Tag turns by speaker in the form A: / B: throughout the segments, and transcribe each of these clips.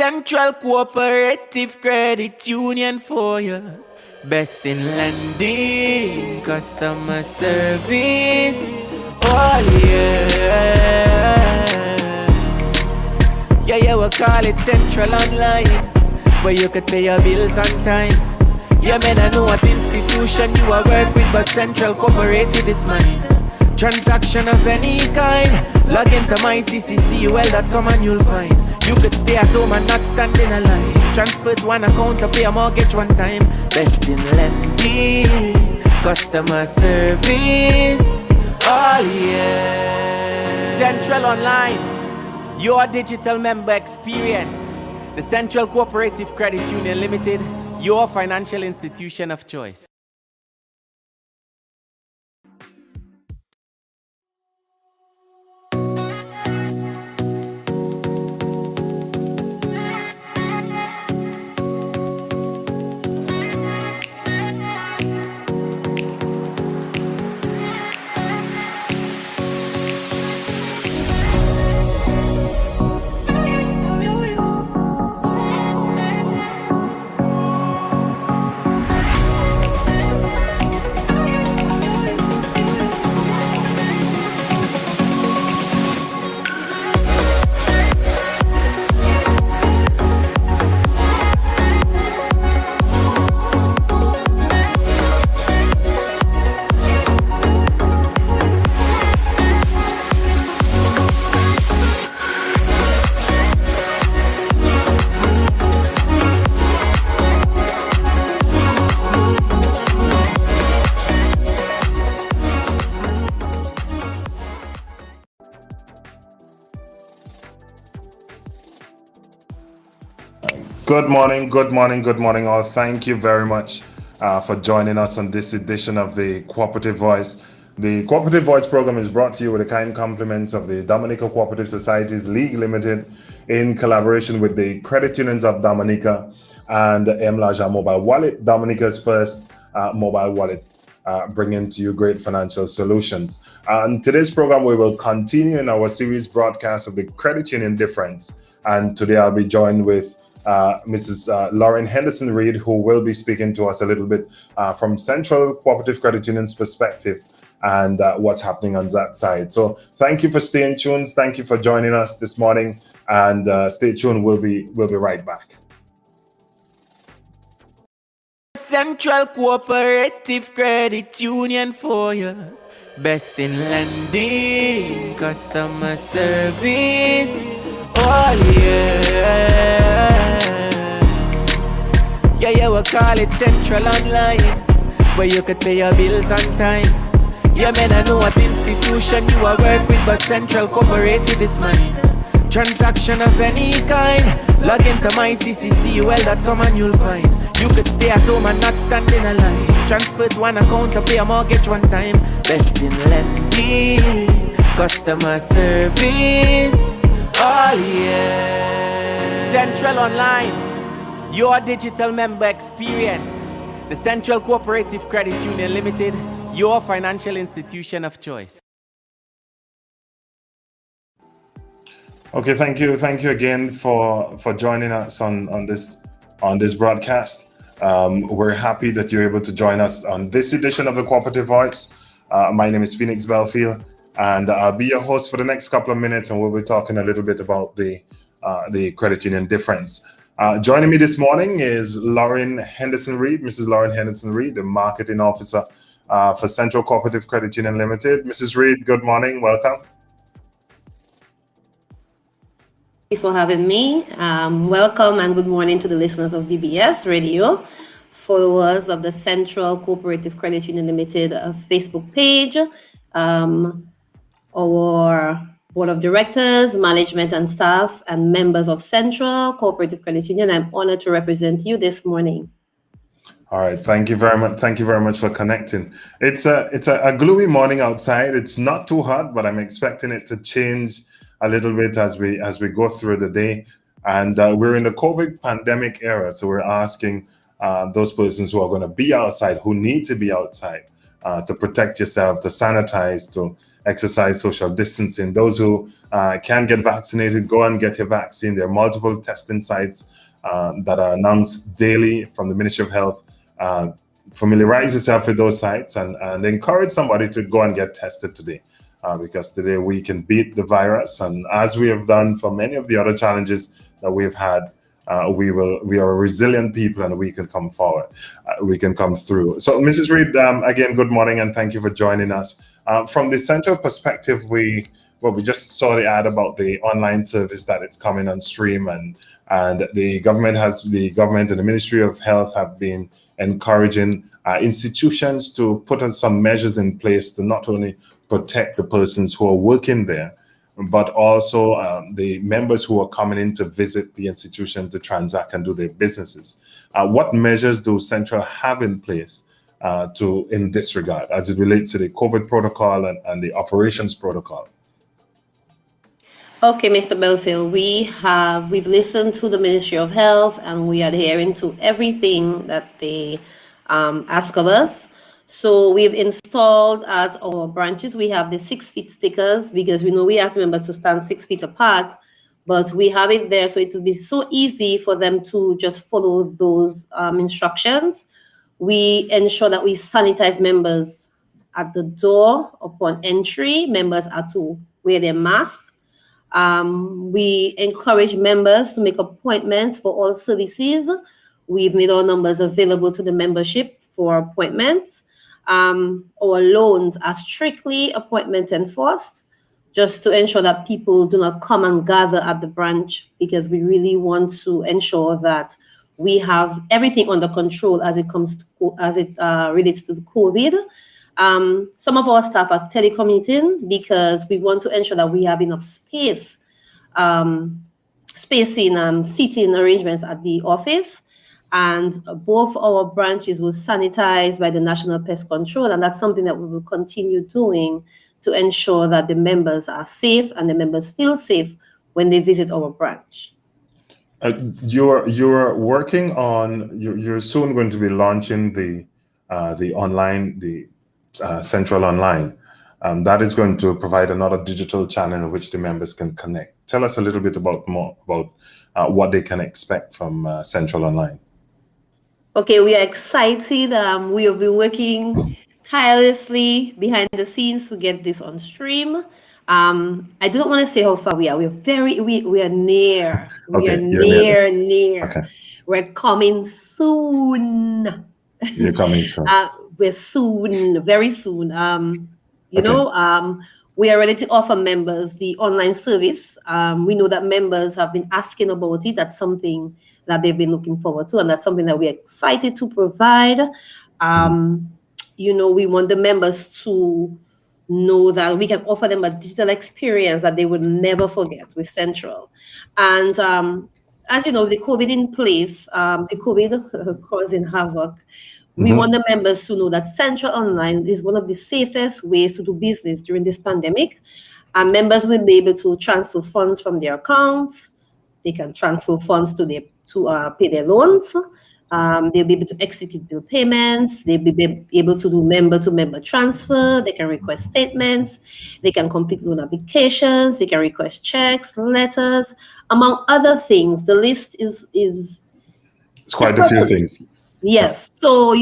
A: Central Cooperative Credit Union for you. Best in lending, customer service. Oh yeah. Yeah, we call it Central Online, where you could pay your bills on time. Yeah, man, I know what institution you are work with, but Central Cooperative is mine. Transaction of any kind, log into myccul.com and you'll find you could stay at home and not stand in a line. Transfer to one account to pay a mortgage one time. Best in lending, customer service. Oh yeah. Central Online, your digital member experience. The Central Cooperative Credit Union Limited, your financial institution of choice.
B: Good morning all. Thank you very much for joining us on this edition of the Cooperative Voice. The Cooperative Voice program is brought to you with a kind compliment of the Dominica Cooperative Societies League Limited in collaboration with the Credit Unions of Dominica and MLajan Mobile Wallet, Dominica's first mobile wallet, bringing to you great financial solutions. On today's program, we will continue in our series broadcast of the Credit Union Difference. And today I'll be joined with Mrs. Lauren Henderson-Reed, who will be speaking to us a little bit from Central Cooperative Credit Union's perspective and what's happening on that side. So thank you for staying tuned. Thank you for joining us this morning, and stay tuned. We'll be right back.
A: Central Cooperative Credit Union for you. Best in lending, customer service. Oh yeah. Yeah, we call it Central Online, where you could pay your bills on time. Yeah, man, I know what institution you are work with, but Central Cooperative is mine. Transaction of any kind, log into myccul.com and you'll find you could stay at home and not stand in a line. Transfer to one account to pay a mortgage one time. Best in lending, customer service. Oh yeah. Central Online, your digital member experience. The Central Cooperative Credit Union Limited, your financial institution of choice.
B: Okay, thank you again for joining us on this broadcast. We're happy that you're able to join us on this edition of the Cooperative Voice. My name is Phoenix Belfield, and I'll be your host for the next couple of minutes, and we'll be talking a little bit about the credit union difference. Joining me this morning is Lauren Henderson-Reed, Mrs. Lauren Henderson-Reed, the marketing officer for Central Cooperative Credit Union Limited. Mrs. Reed, good morning. Welcome.
C: Thank you for having me. Welcome and good morning to the listeners of DBS Radio, followers of the Central Cooperative Credit Union Limited Facebook page, our board of directors, management and staff, and members of Central Cooperative Credit Union. I'm honored to represent you this morning.
B: All right, thank you very much. Thank you very much for connecting. It's a gloomy morning outside. It's not too hot, but I'm expecting it to change a little bit as we go through the day. And we're in the COVID pandemic era, so we're asking those persons who are going to be outside, who need to be outside, to protect yourself, to sanitize, to exercise social distancing. Those who can get vaccinated, go and get your vaccine. There are multiple testing sites that are announced daily from the Ministry of Health. Familiarize yourself with those sites and encourage somebody to go and get tested today. Because today we can beat the virus, and as we have done for many of the other challenges that we've had, we are a resilient people, and we can come forward. We can come through. So, Mrs. Reed, again, good morning, and thank you for joining us. From the central perspective, we just saw the ad about the online service that it's coming on stream, and the government and the Ministry of Health have been encouraging institutions to put on some measures in place to not only protect the persons who are working there, but also the members who are coming in to visit the institution to transact and do their businesses. What measures do Central have in place in this regard as it relates to the COVID protocol and the operations protocol?
C: Okay, Mr. Belfield, we've listened to the Ministry of Health, and we are adhering to everything that they ask of us. So we've installed at our branches, we have the 6 feet stickers, because we know we ask members to stand 6 feet apart, but we have it there so it will be so easy for them to just follow those instructions. We ensure that we sanitize members at the door upon entry. Members are to wear their mask. We encourage members to make appointments for all services. We've made our numbers available to the membership for appointments. Our loans are strictly appointment enforced, just to ensure that people do not come and gather at the branch, because we really want to ensure that we have everything under control as it relates to the COVID. Some of our staff are telecommuting because we want to ensure that we have enough spacing and seating arrangements at the office. And both our branches will sanitize by the National Pest Control, and that's something that we will continue doing to ensure that the members are safe and the members feel safe when they visit our branch.
B: You're working on. You're soon going to be launching the Central Online. That is going to provide another digital channel in which the members can connect. Tell us a little bit more about what they can expect from Central Online.
C: Okay, we are excited. We have been working tirelessly behind the scenes to get this on stream. I don't want to say how far we are. We are near. We
B: Okay,
C: are near.
B: Okay.
C: We're coming soon.
B: You're coming soon.
C: We're soon, very soon. We are ready to offer members the online service. We know that members have been asking about it. That's something that they've been looking forward to, and that's something that we're excited to provide. We want the members to know that we can offer them a digital experience that they would never forget with Central. And as you know, the COVID in place, the COVID causing havoc, we want the members to know that Central Online is one of the safest ways to do business during this pandemic. And members will be able to transfer funds from their accounts. They can transfer funds to pay their loans. They'll be able to execute bill payments. They'll be able to do member-to-member transfer. They can request statements. They can complete loan applications. They can request checks, letters, among other things. The list is
B: it's quite a few things.
C: Yes. So,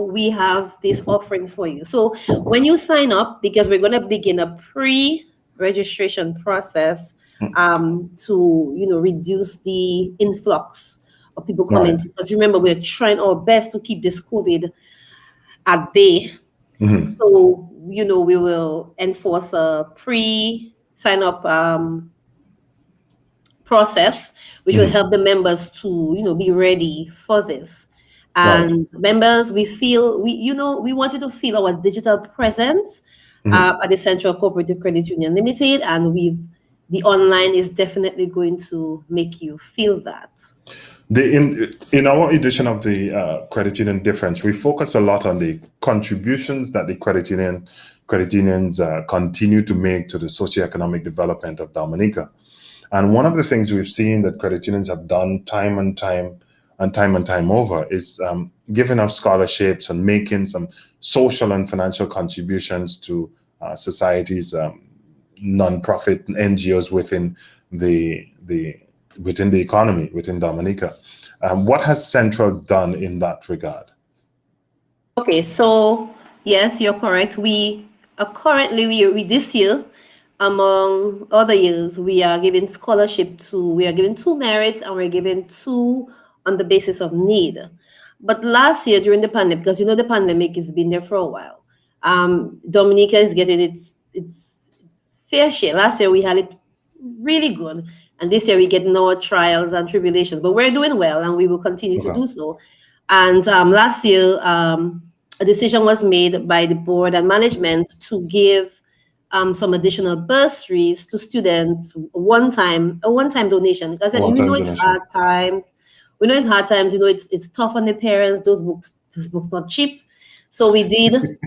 C: we have this offering for you. So when you sign up, because we're going to begin a pre-registration process to, reduce the influx of people coming. Right. Because remember, we're trying our best to keep this COVID at bay. So, we will enforce a pre-sign up process, which will help the members to, be ready for this. And members, we want you to feel our digital presence at the Central Cooperative Credit Union Limited, and the online is definitely going to make you feel that.
B: In our edition of the Credit Union Difference, we focus a lot on the contributions that the credit unions continue to make to the socioeconomic development of Dominica. And one of the things we've seen that credit unions have done time and time and time over, is giving of scholarships and making some social and financial contributions to society's non-profit NGOs within the economy, within Dominica. What has Central done in that regard?
C: Okay, so yes, you're correct. We are currently, we this year, among other years, we are giving we are giving 2 merits, and we're giving 2 on the basis of need. But last year during the pandemic, because the pandemic has been there for a while, Dominica is getting its fair share. Last year we had it really good, and this year we get no trials and tribulations, but we're doing well, and we will continue to do so. And last year, a decision was made by the board and management to give some additional bursaries to students, a one-time donation, because it's hard times. We know it's hard times. It's tough on the parents. Those books not cheap. So we did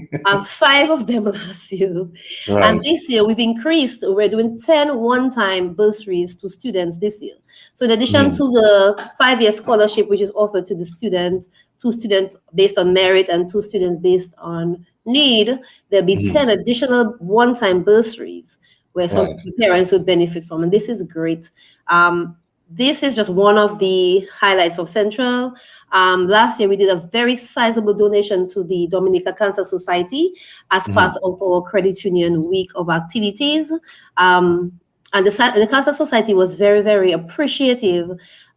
C: 5 of them last year. Right. And this year we've increased. We're doing 10 one-time bursaries to students this year. So in addition to the 5-year scholarship, which is offered to the students, 2 students based on merit and 2 students based on need, there'll be 10 additional one-time bursaries where some parents would benefit from. And this is great. This is just one of the highlights of Central. Last year, we did a very sizable donation to the Dominica Cancer Society as part of our Credit Union Week of activities. And the Cancer Society was very, very appreciative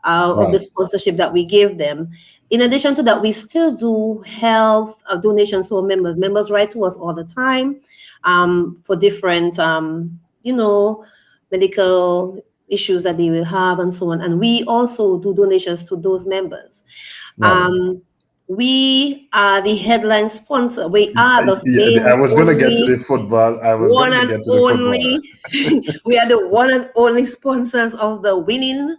C: of the sponsorship that we gave them. In addition to that, we still do health donations to our members. Members write to us all the time for different, medical issues that they will have and so on. And we also do donations to those members. We are the headline sponsor. We are the
B: I was going to get to the football.
C: We are the one and only sponsors of the winning.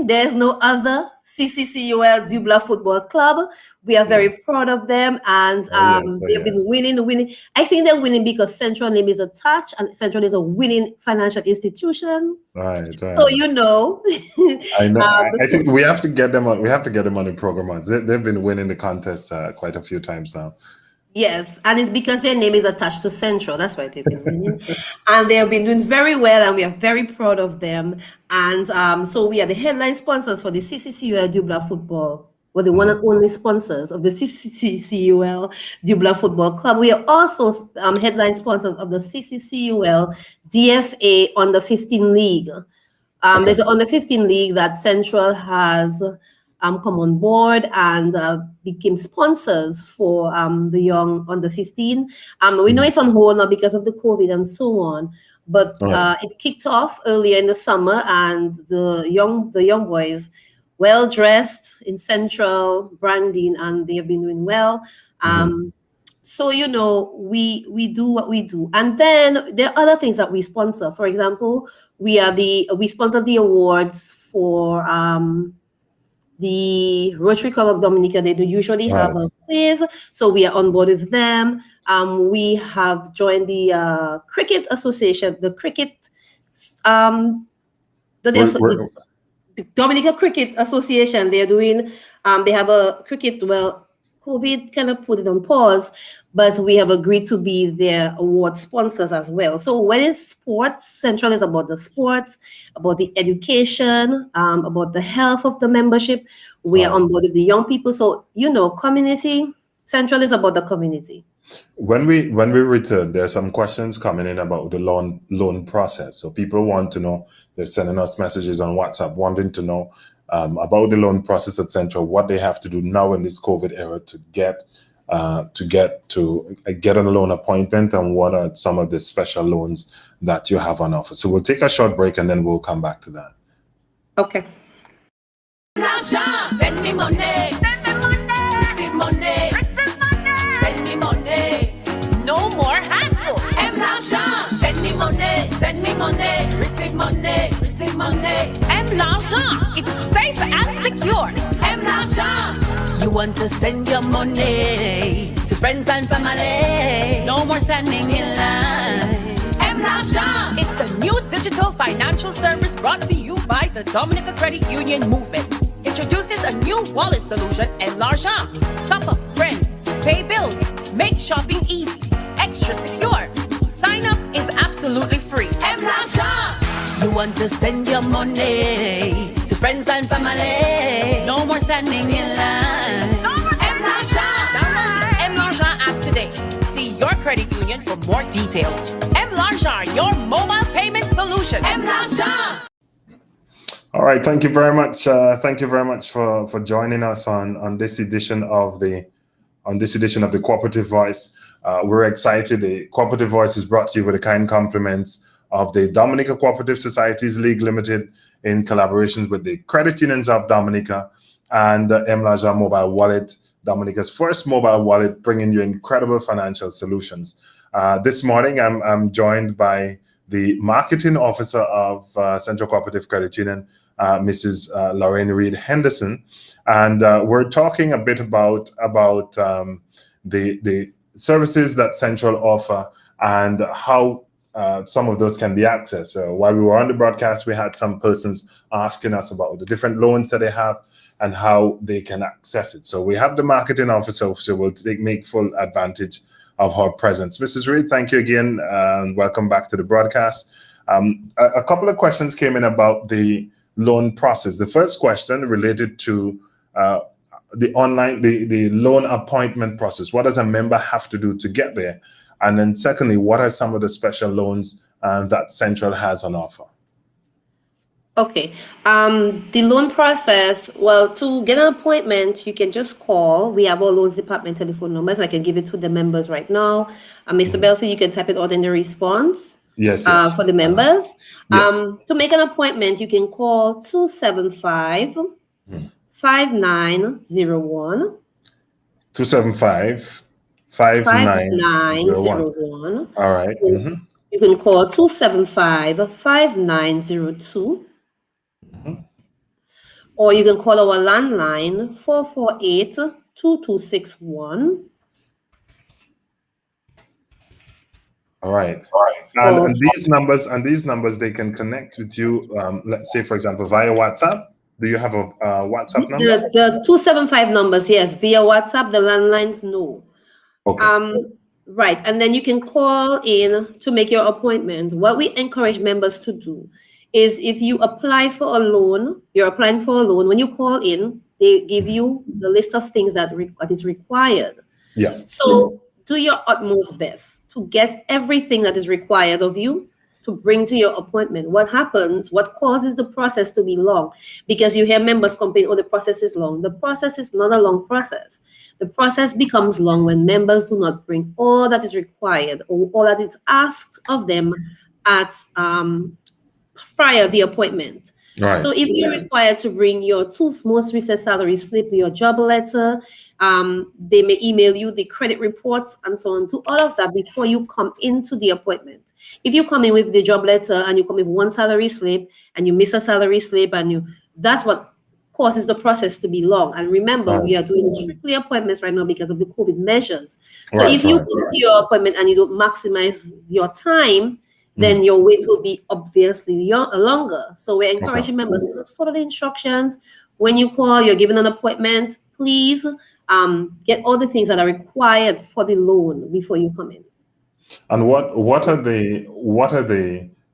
C: There's no other CCCUL Dubla Football Club. We are very proud of them, and they've been winning. I think they're winning because Central name is attached, and Central is a winning financial institution. Right. So
B: I know. I think we have to get them on. We have to get them on the program. They've been winning the contest quite a few times now.
C: Yes, and it's because their name is attached to Central. That's why they've been winning. And they have been doing very well, and we are very proud of them. And so we are the headline sponsors for the CCCUL Dubla Football. We're the one and only sponsors of the CCCUL Dubla Football Club. We are also headline sponsors of the CCCUL DFA Under 15 League. There's an Under 15 League that Central has come on board and became sponsors for the young under 15. We know it's on hold now because of the COVID and so on, but it kicked off earlier in the summer, and the young boys, well dressed in Central branding, and they have been doing well. So we do what we do, and then there are other things that we sponsor. For example, we sponsor the awards for the Rotary Club of Dominica. They do usually have a quiz, so we are on board with them. We have joined the Cricket Association, the Dominica Cricket Association. They're doing, they have a cricket, COVID kind of put it on pause, but we have agreed to be their award sponsors as well. So when it's sports, Central is about the sports, about the education, about the health of the membership. We are on board with the young people. So, community, Central is about the community.
B: When we return, there are some questions coming in about the loan process. So people want to know, they're sending us messages on WhatsApp wanting to know about the loan process at Central, what they have to do now in this COVID era to get a loan appointment, and what are some of the special loans that you have on offer. So we'll take a short break and then we'll come back to that.
C: Okay.
D: MLajan, send me money. Receive money. Send me money. No more hassle. MLajan, send me money. Send me money. Receive money. Receive money. MLajan, it's safe and secure. MLajan, you want to send your money to friends and family. No more standing in line. MLajan. It's a new digital financial service brought to you by the Dominica Credit Union Movement. Introduces a new wallet solution, MLajan. Top up friends, pay bills, make shopping easy, extra secure. Sign up is absolutely free. MLajan. You want to send your money to friends and family. No more standing in line. MLajan. Download the MLajan app today. See your credit union for more details. MLajan, your mobile payment solution. MLajan.
B: All right, thank you very much. Thank you very much for joining us on this edition of the Cooperative Voice. We're excited. The Cooperative Voice is brought to you with the kind compliments of the Dominica Cooperative Societies League Limited in collaboration with the Credit Unions of Dominica and the MLajan Mobile Wallet, Dominica's first mobile wallet, bringing you incredible financial solutions. This morning, I'm joined by the marketing officer of Central Cooperative Credit Union, Mrs. Lorraine Reed Henderson, and we're talking a bit about the services that Central offer and how some of those can be accessed. So while we were on the broadcast, we had some persons asking us about the different loans that they have and how they can access it. So we have the marketing officer who will make full advantage of her presence. Mrs. Reed, thank you again, and welcome back to the broadcast. A couple of questions came in about the loan process. The first question related to the loan appointment process. What does a member have to do to get there? And then secondly, what are some of the special loans that Central has on offer?
C: Okay. The loan process, well, to get an appointment, you can just call. We have our loans department telephone numbers. I can give it to the members right now. Mr. Belty, you can type it out in the response.
B: Yes.
C: For the members.
B: Yes.
C: To make an appointment, you can call 275 5901.
B: 275 5901. All right.
C: You can call 275 5902. Or you can call our landline 448-2261.
B: All right. And these numbers, they can connect with you. Let's say, for example, via WhatsApp. Do you have a WhatsApp number?
C: The 275 numbers, yes. Via WhatsApp, the landlines, no.
B: Okay.
C: Right. And then you can call in to make your appointment. What we encourage members to do is if you apply for a loan, you're applying for a loan, when you call in, they give you the list of things that is required.
B: Yeah.
C: So do your utmost best to get everything that is required of you to bring to your appointment. What happens, what causes the process to be long? Because you hear members complain, oh, the process is long. The process is not a long process. The process becomes long when members do not bring all that is required or all that is asked of them at prior the appointment.
B: Right.
C: So if you're required to bring your two most recent salary slip, your job letter, they may email you the credit reports and so on, to all of that before you come into the appointment. If you come in with the job letter and you come with one salary slip and you miss a salary slip that's what causes the process to be long. And remember, we are doing strictly appointments right now because of the COVID measures. So if you come to your appointment and you don't maximize your time, then your wait will be obviously longer. So we're encouraging members to follow the instructions. When you call, you're given an appointment, please get all the things that are required for the loan before you come in.
B: And what are the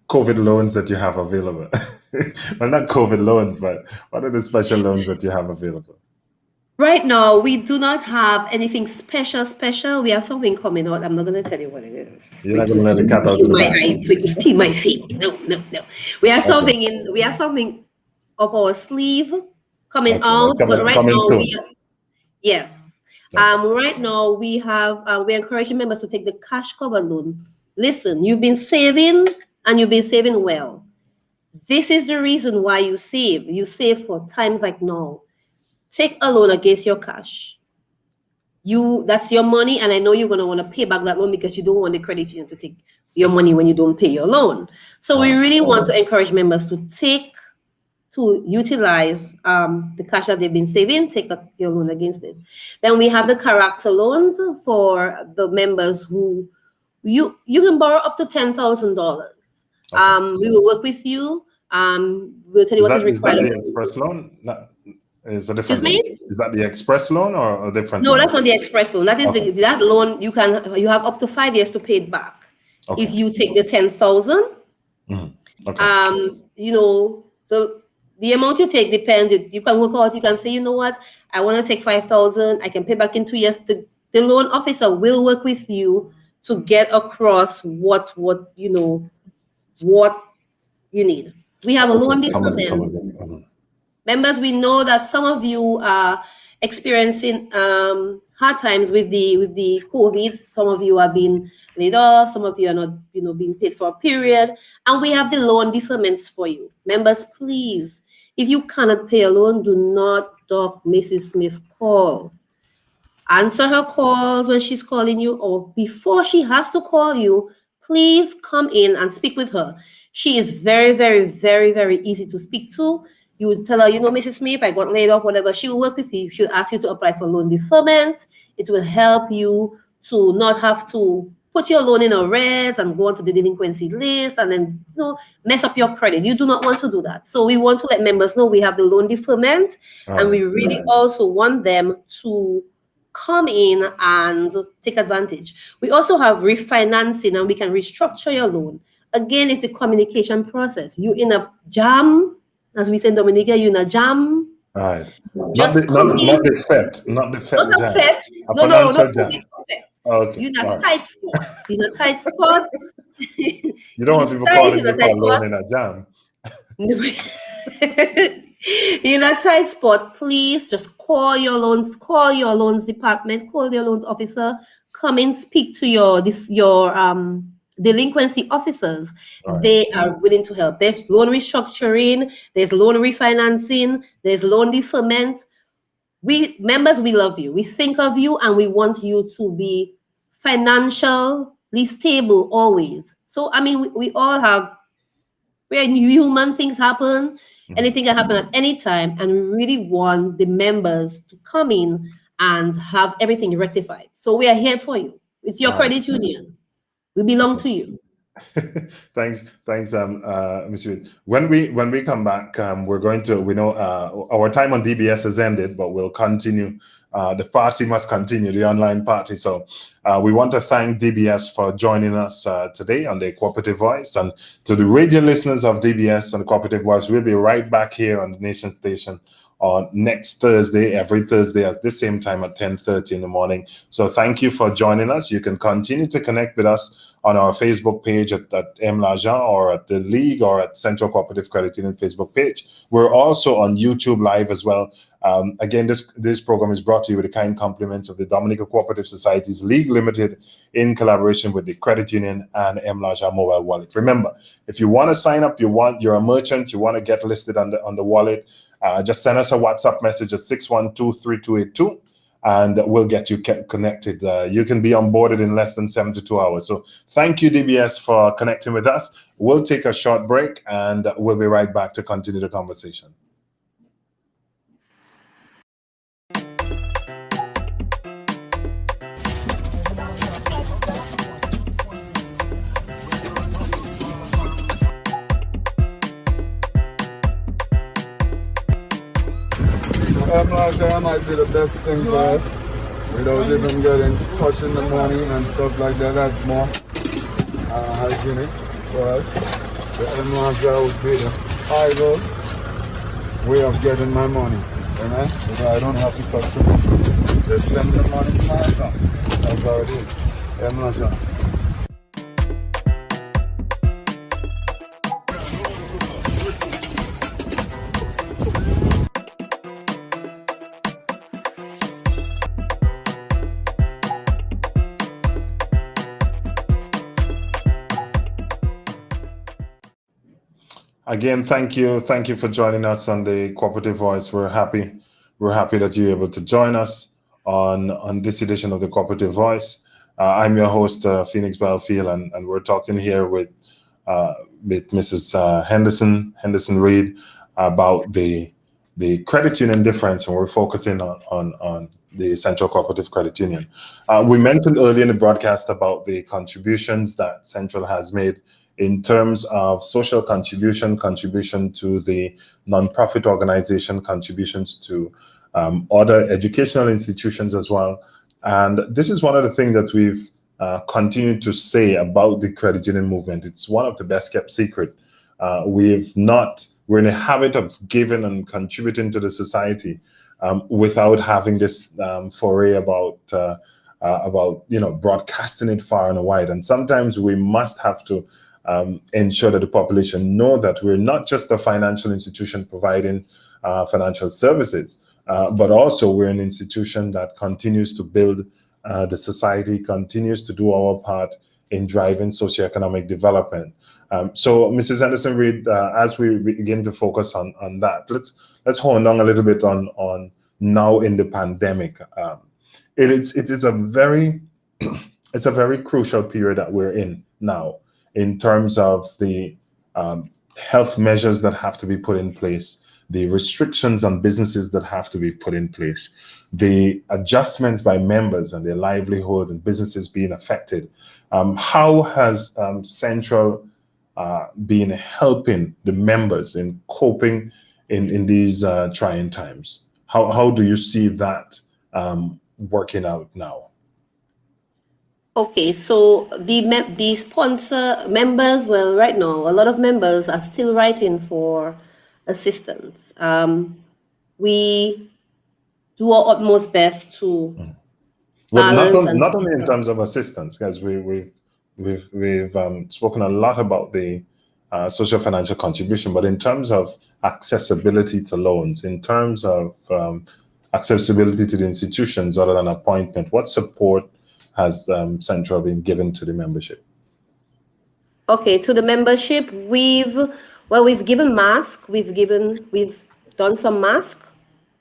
B: COVID loans that you have available? Well, not COVID loans, but what are the special loans that you have available?
C: Right now, we do not have anything special. We have something coming out. I'm not going to tell you what it is.
B: You're not going to let the cat out of the bag.
C: To steal my fame. No. We have something We have something up our sleeve coming out. But right now, yes. Right now, we're encouraging members to take the cash cover loan. Listen, you've been saving and you've been saving well. This is the reason why you save. You save for times like now. Take a loan against your cash. That's your money, and I know you're going to want to pay back that loan because you don't want the credit union to take your money when you don't pay your loan. So we really want to encourage members to utilize the cash that they've been saving, take your loan against it. Then we have the character loans for the members who You can borrow up to $10,000.
B: Okay.
C: We will work with you. We'll tell you what is
B: Is that
C: required.
B: the express loan? No, is a
C: Excuse
B: different loan.
C: me?
B: Is that the express loan or a different
C: No,
B: loan?
C: that's not the express loan. That is
B: Okay.
C: that loan you have up to 5 years to pay it back.
B: Okay.
C: If you take the 10,000,
B: Okay.
C: you know, the amount you take depends. You can work out. You can say, you know what, I want to take 5,000. I can pay back in 2 years. The loan officer will work with you to get across what you need. We have a loan
B: Okay. Some of
C: deferment.
B: them.
C: Members, we know that some of you are experiencing hard times with the COVID. Some of you are being laid off. Some of you are not, being paid for a period. And we have the loan deferments for you. Members, please, if you cannot pay a loan, do not duck Mrs. Smith's call. Answer her calls when she's calling you, or before she has to call you. Please come in and speak with her. She is very, very, very, very easy to speak to. You would tell her, Mrs. Smith, I got laid off, whatever. She will work with you. She'll ask you to apply for loan deferment. It will help you to not have to put your loan in arrears and go onto the delinquency list and then, mess up your credit. You do not want to do that. So we want to let members know we have the loan deferment, and we really also want them to come in and take advantage. We also have refinancing, and we can restructure your loan. Again, it's the communication process. You in a jam, as we say in Dominica, you in a jam.
B: Right.
C: Just
B: not the FET, not the FET
C: not
B: jam.
C: a FET.
B: A
C: No,
B: financial
C: not
B: jam.
C: FET.
B: Okay.
C: You're in a tight spots. You're in a tight spots.
B: You don't want people calling you for loan in a jam.
C: In a tight spot, please just call your loans department, call your loans officer, come and speak to your delinquency officers.
B: Right.
C: They are willing to help. There's loan restructuring, there's loan refinancing, there's loan deferment. We love you. We think of you, and we want you to be financially stable always. So, we all have, we're human, things happen. Anything can happen at any time, and we really want the members to come in and have everything rectified. So we are here for you. It's your credit union. We belong to you.
B: Thanks, Mr. When we come back, we're going to. We know our time on DBS has ended, but we'll continue. The party must continue, the online party. So we want to thank DBS for joining us today on the Cooperative Voice, and to the radio listeners of DBS and the Cooperative Voice. We'll be right back here on the Nation Station on next Thursday, every Thursday at the same time at 10:30 in the morning. So thank you for joining us. You can continue to connect with us on our Facebook page at MLajan, or at the League, or at Central Cooperative Credit Union Facebook page. We're also on YouTube Live as well. Again, this program is brought to you with the kind compliments of the Dominica Cooperative Societies League Limited, in collaboration with the Credit Union and MLajan Mobile Wallet. Remember, if you want to sign up, you're a merchant, you want to get listed on the wallet, just send us a WhatsApp message at 612-3282. And we'll get you connected. You can be onboarded in less than 72 hours. So thank you, DBS, for connecting with us. We'll take a short break, and we'll be right back to continue the conversation.
E: MLajan might be the best thing for us, without even getting touching the money and stuff like that. That's more hygienic for us. So MLajan would be the ideal way of getting my money. Amen? Because I don't have to touch the money. Just send the money to my account. That's how it is. MLajan.
B: Again, thank you for joining us on the Cooperative Voice. We're happy that you're able to join us on this edition of the Cooperative Voice. I'm your host, Phoenix Belfield, and we're talking here with Mrs. Henderson Reed about the credit union difference, and we're focusing on the Central Cooperative Credit Union. We mentioned earlier in the broadcast about the contributions that Central has made in terms of social contribution to the nonprofit organization, contributions to other educational institutions as well. And this is one of the things that we've continued to say about the credit union movement. It's one of the best kept secret. We're in a habit of giving and contributing to the society without having this foray about broadcasting it far and wide. And sometimes we must have to ensure that the population know that we're not just a financial institution providing financial services, but also we're an institution that continues to build the society, continues to do our part in driving socioeconomic development. So, Mrs. Anderson-Reed, as we begin to focus on that, let's hone on a little bit on now in the pandemic. It is a very crucial period that we're in now, in terms of the health measures that have to be put in place, the restrictions on businesses that have to be put in place, the adjustments by members and their livelihood and businesses being affected. How has Central been helping the members in coping in these trying times? How do you see that working out now?
C: Okay, so the sponsor members, well, right now, a lot of members are still writing for assistance. We do our utmost best to
B: well, not only in terms of assistance, because we've spoken a lot about the social financial contribution, but in terms of accessibility to loans, in terms of accessibility to the institutions other than appointment, what support has Central been given to the membership?
C: Okay, to the membership, we've given masks. We've done some masks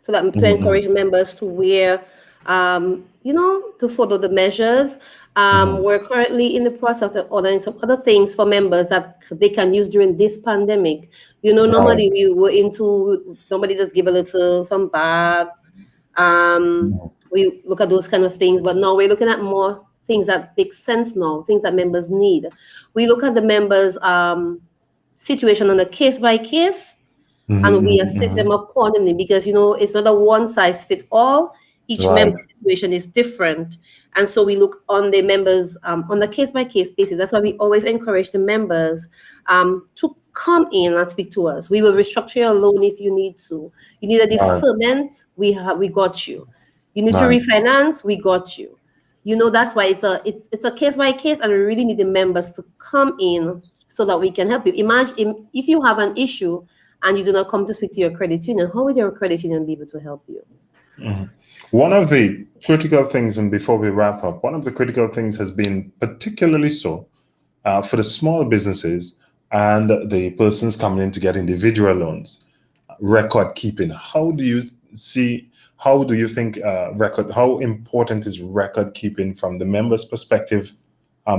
C: so that to encourage members to wear, to follow the measures. We're currently in the process of ordering some other things for members that they can use during this pandemic. Normally normally just give a little, some bags. We look at those kind of things, but now we're looking at more things that make sense now, things that members need. We look at the members' situation on a case by case, and we assist them accordingly, because it's not a one size fit all. Each member situation is different, and so we look on the members on the case by case basis. That's why we always encourage the members to come in and speak to us. We will restructure your loan if you need to. You need a deferment, we got you. You need to refinance, we got you. That's why it's a case by case, and we really need the members to come in so that we can help you. Imagine if you have an issue and you do not come to speak to your credit union, how will your credit union be able to help you?
B: One of the critical things, and before we wrap up, one of the critical things has been particularly so for the small businesses and the persons coming in to get individual loans, record keeping. How do you think how important is record keeping from the members' perspective,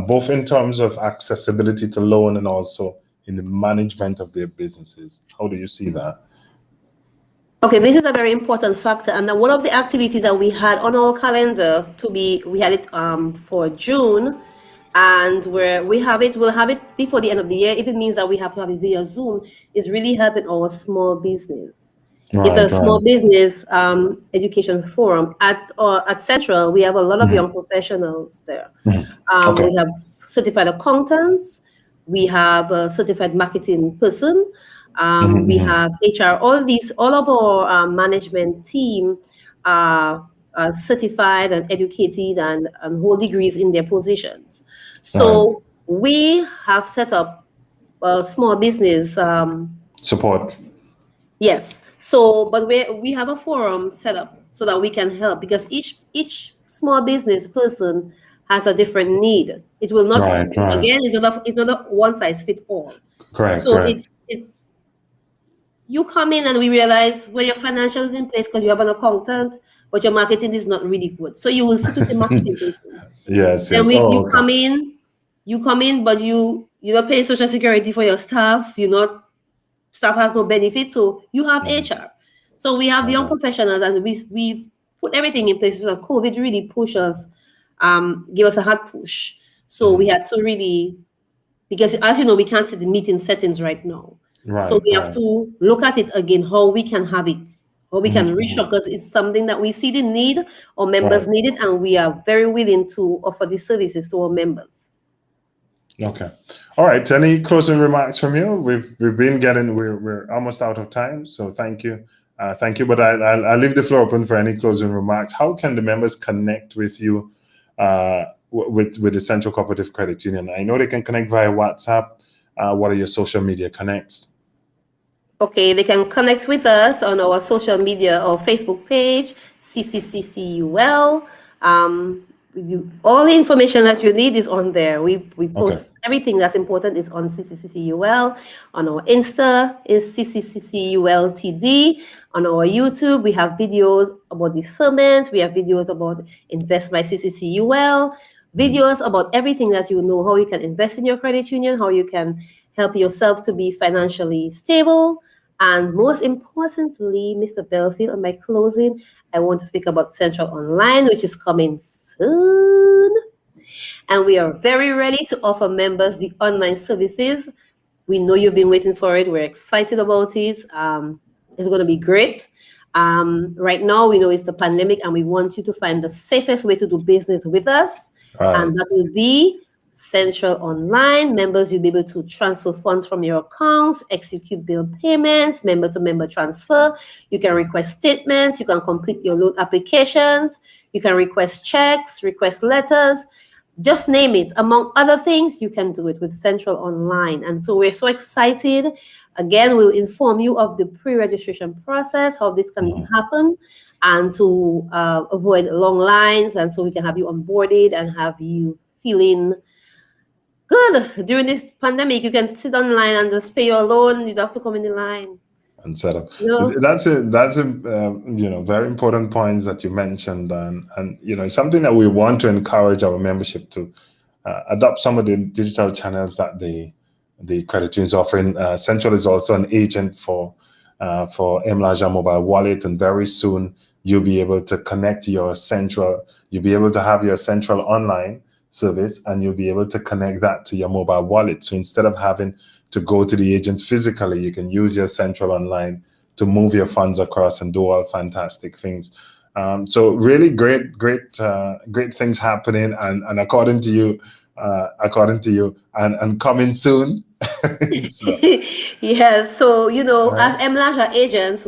B: both in terms of accessibility to loan and also in the management of their businesses? How do you see that?
C: Okay, this is a very important factor, and one of the activities that we had on our calendar we had it for June, and we'll have it before the end of the year. If it means that we have to have it via Zoom, is really helping our small business. It's a small business education forum at Central. We have a lot of young professionals there. We have certified accountants, we have a certified marketing person. We have HR. All of our management team are certified and educated and hold degrees in their positions. So we have set up a small business
B: support.
C: Yes. So, but we have a forum set up so that we can help, because each small business person has a different need. It will not again. It's not a one size fit all.
B: Correct.
C: So it's you come in and we realize, well, your financials is in place because you have an accountant, but your marketing is not really good. So you will sit with the marketing person.
B: Yes.
C: Then come in, but you're not paying Social Security for your staff. Staff has no benefit, so you have HR. So we have young professionals, and we've put everything in place. So COVID really pushed us, give us a hard push. So we had to really, because as you know, we can't see the meeting settings right now. So we have to look at it again, how we can have it, how we can restructure, because it's something that we see the need, or members need it, and we are very willing to offer these services to our members.
B: Okay. All right. Any closing remarks from you? We've been getting, we're almost out of time. So thank you. Thank you. But I'll leave the floor open for any closing remarks. How can the members connect with you with the Central Cooperative Credit Union? I know they can connect via WhatsApp. What are your social media connects?
C: Okay, they can connect with us on our social media or Facebook page, CCCCUL. All the information that you need is on there. We post everything that's important is on CCCCUL. On our Insta is CCCCULTD. On our YouTube, we have videos about deferment. We have videos about Invest by CCCUL. Videos about everything that you know, how you can invest in your credit union, how you can help yourself to be financially stable. And most importantly, Mr. Belfield, in my closing, I want to speak about Central Online, which is coming soon. And we are very ready to offer members the online services. We know you've been waiting for it. We're excited about it. It's going to be great. Right now, we know it's the pandemic, and we want you to find the safest way to do business with us. And that will be Central Online. Members, you'll be able to transfer funds from your accounts, execute bill payments, member-to-member transfer. You can request statements. You can complete your loan applications. You can request checks, request letters. Just name it. Among other things, you can do it with Central Online. And so we're so excited. Again, we'll inform you of the pre-registration process, how this can happen, and to avoid long lines, and so we can have you onboarded and have you feeling good during this pandemic. You can sit online and just pay your loan. You don't have to come in the line
B: and set up. That's a very important points that you mentioned, and it's something that we want to encourage our membership to adopt some of the digital channels that the credit union is offering. Central is also an agent for MLajan mobile wallet, and very soon you'll be able to connect your Central. You'll be able to have your Central Online service, and you'll be able to connect that to your mobile wallet. So instead of having to go to the agents physically, you can use your Central Online to move your funds across and do all fantastic things. So really great things happening, and according to you, and coming soon.
C: Yes, so as MLajan agents,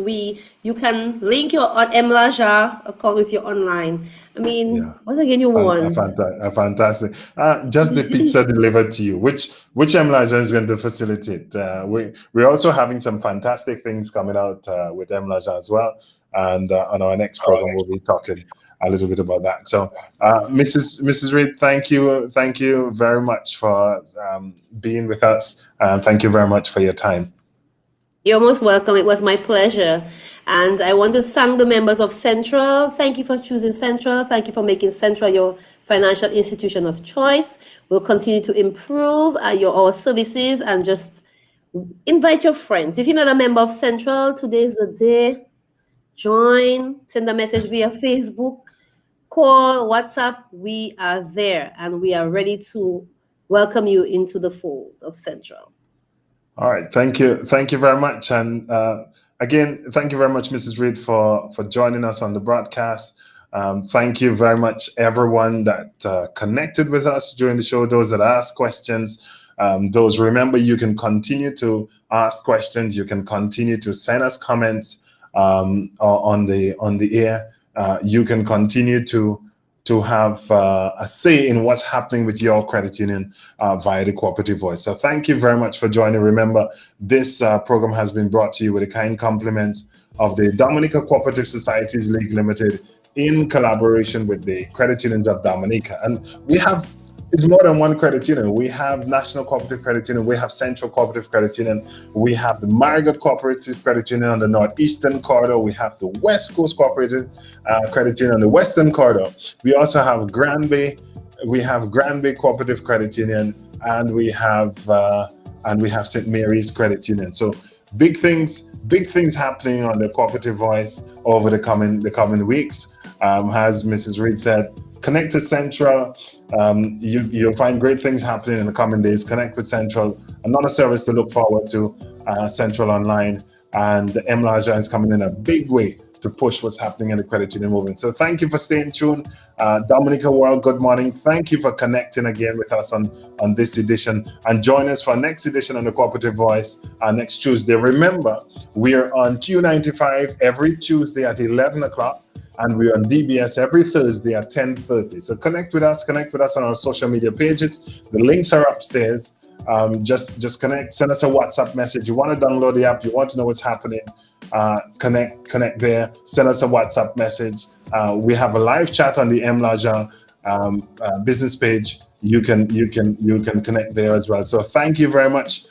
C: you can link your MLajan account with your online. I mean, what again you want?
B: Fantastic. Just the pizza delivered to you, which MLajan is going to facilitate. We're also having some fantastic things coming out with MLajan as well, and on our next program we'll be talking a little bit about that. So, Mrs. Reid, thank you very much for being with us, and thank you very much for your time.
C: You're most welcome. It was my pleasure. And I want to thank the members of Central. Thank you for choosing Central. Thank you for making Central your financial institution of choice. We'll continue to improve our services, and just invite your friends. If you're not a member of Central, today is the day. Join, send a message via Facebook, call, WhatsApp. We are there, and we are ready to welcome you into the fold of Central.
B: All right. Thank you very much. And again, thank you very much, Mrs. Reid, for joining us on the broadcast. Thank you very much, everyone that connected with us during the show, those that asked questions. Remember, you can continue to ask questions. You can continue to send us comments on the air. You can continue to have a say in what's happening with your credit union via the Cooperative Voice. So thank you very much for joining. Remember, this program has been brought to you with a kind compliment of the Dominica Cooperative Societies League Limited in collaboration with the Credit Unions of Dominica. And it's more than one credit union. We have National Cooperative Credit Union, we have Central Cooperative Credit Union, we have the Marigot Cooperative Credit Union on the Northeastern Corridor, we have the West Coast Cooperative Credit Union on the Western Corridor. We also have Grand Bay Cooperative Credit Union, and we have St. Mary's Credit Union. So big things big things happening on the Cooperative Voice over the coming weeks. As Mrs. Reed said, connect to Central. You'll find great things happening in the coming days. Connect with Central. Another service to look forward to, Central Online. And MLajan is coming in a big way to push what's happening in the credit union movement. So thank you for staying tuned. Dominica World, good morning. Thank you for connecting again with us on this edition. And join us for our next edition on the Cooperative Voice next Tuesday. Remember, we are on Q95 every Tuesday at 11 o'clock. And we're on DBS every Thursday at 10:30. So connect with us on our social media pages. The links are upstairs. Just connect, send us a WhatsApp message. You want to download the app, you want to know what's happening, connect there, send us a WhatsApp message. We have a live chat on the MLajan business page. You can connect there as well. So thank you very much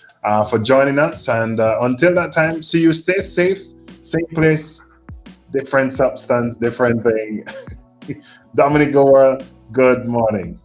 B: for joining us. And until that time, see you, stay safe, same place, different substance, different thing. Dominica World, good morning.